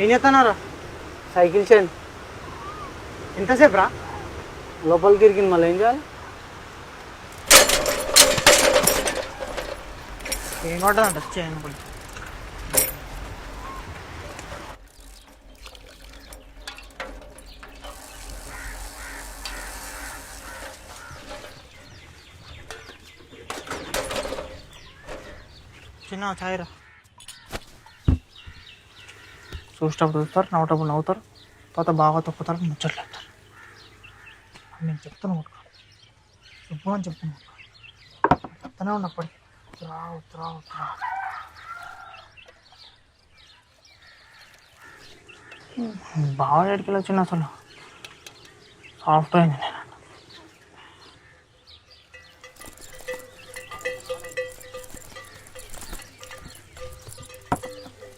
ఏం చేస్తున్నారా? Cycle chain ఎంతసేపు రా? లోపలికి ఇరికింది, మళ్ళీ ఏం చేయాలి? ఏం కొట్టదంట చేయను కూడా. చిన్న ఛాయరా చూసేటప్పుడు చూస్తారు, నవ్వుటప్పుడు నవ్వుతారు, తర్వాత బాగా తొక్కుతారు, ముచ్చట్లు చెప్తారు. నేను చెప్తాను కొట్టుకో, చెప్పమని చెప్తాను చెప్తానే ఉన్నప్పటికీ రావు రావు రావు. బాగా ఎడికెళ్ళి వచ్చింది అసలు, సాఫ్ట్ అయింది.